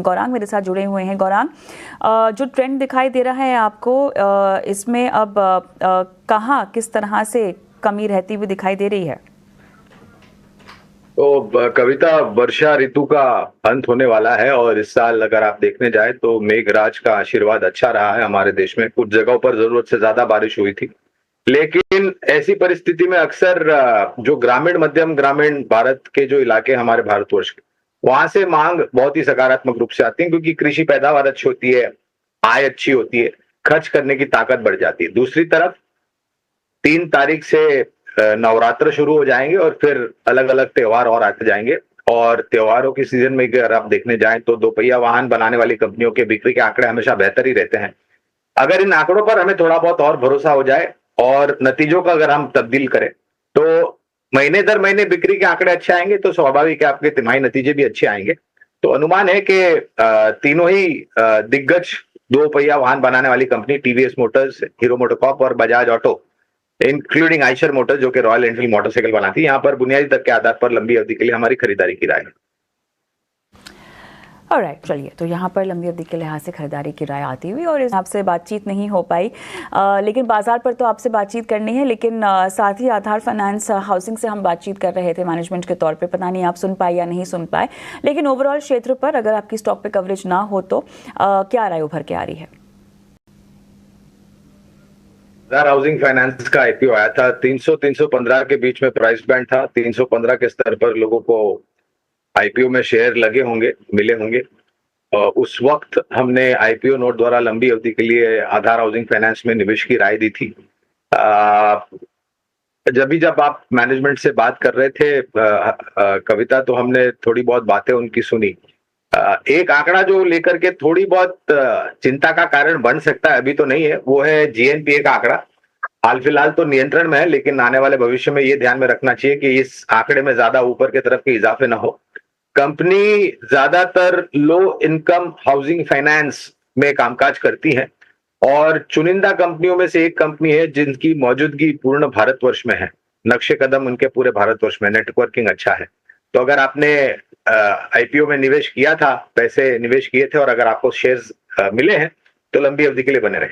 गौरांग मेरे साथ जुड़े हुए हैं। गौरांग, जो ट्रेंड दिखाई दे रहा है आपको, इसमें अब कहाँ किस तरह से कमी रहती हुई दिखाई दे रही है? तो कविता, वर्षा ऋतु का अंत होने वाला है और इस साल अगर आप देखने जाए तो मेघराज का आशीर्वाद अच्छा रहा है हमारे देश में। कुछ जगहों पर जरूरत से ज्यादा बारिश हुई थी, लेकिन ऐसी परिस्थिति में अक्सर जो ग्रामीण मध्यम ग्रामीण भारत के जो इलाके हमारे भारतवर्ष के, वहां से मांग बहुत ही सकारात्मक रूप से आती है, क्योंकि कृषि पैदावार अच्छी होती है, आय अच्छी होती है, खर्च करने की ताकत बढ़ जाती है। दूसरी तरफ 3 तारीख से नवरात्र शुरू हो जाएंगे और फिर अलग अलग त्योहार और आते जाएंगे। और त्योहारों के सीजन में अगर आप देखने जाएं तो दोपहिया वाहन बनाने वाली कंपनियों के बिक्री के आंकड़े हमेशा बेहतर ही रहते हैं। अगर इन आंकड़ों पर हमें थोड़ा बहुत और भरोसा हो जाए और नतीजों का अगर हम तब्दील करें तो महीने दर महीने बिक्री के आंकड़े अच्छे आएंगे, तो स्वाभाविक है आपके तिमाही नतीजे भी अच्छे आएंगे। तो अनुमान है कि तीनों ही दिग्गज दोपहिया वाहन बनाने वाली company TVS Motors, Hero MotoCorp और Bajaj auto, including Eicher Motors जो कि रॉयल एनफील्ड मोटरसाइकिल बनाती है, यहाँ पर बुनियादी तक के आधार पर लंबी अवधि के लिए हमारी खरीदारी की राय है। ऑलराइट, चलिए, तो यहाँ पर लंबी अवधि के लिहाज से खरीदारी की राय आती हुई और आपसे बातचीत नहीं हो पाई, लेकिन बाजार पर तो आपसे बातचीत करनी है। लेकिन साथ ही आधार फाइनेंस हाउसिंग से हम बातचीत कर रहे थे मैनेजमेंट के तौर पे, पता नहीं आप सुन पाए या नहीं सुन पाए, लेकिन ओवरऑल क्षेत्र पर अगर आपकी स्टॉक पे कवरेज ना हो तो क्या राय उभर के आ रही है? आधार हाउसिंग फाइनेंस का आईपीओ आया था, 300-315 के बीच में प्राइस बैंड था। 315 के स्तर पर लोगों को आईपीओ में शेयर लगे होंगे, मिले होंगे। उस वक्त हमने आईपीओ नोट द्वारा लंबी अवधि के लिए आधार हाउसिंग फाइनेंस में निवेश की राय दी थी। जब आप मैनेजमेंट से बात कर रहे थे कविता, तो हमने थोड़ी बहुत बातें उनकी सुनी। एक आंकड़ा जो लेकर के थोड़ी बहुत चिंता का कारण बन सकता है, अभी तो नहीं है, वो है जीएनपीए का आंकड़ा। हाल फिलहाल तो नियंत्रण में है, लेकिन आने वाले भविष्य में ये ध्यान में रखना चाहिए कि इस आंकड़े में ज्यादा ऊपर की तरफ के इजाफे ना हो। कंपनी ज्यादातर लो इनकम हाउसिंग फाइनेंस में कामकाज करती है और चुनिंदा कंपनियों में से एक कंपनी है जिनकी मौजूदगी पूर्ण भारतवर्ष में है। नक्शे कदम उनके पूरे भारतवर्ष में, नेटवर्किंग अच्छा है। तो अगर आपने आईपीओ में निवेश किया था, पैसे निवेश किए थे और अगर आपको शेयर्स मिले हैं, तो लंबी अवधि के लिए बने रहे।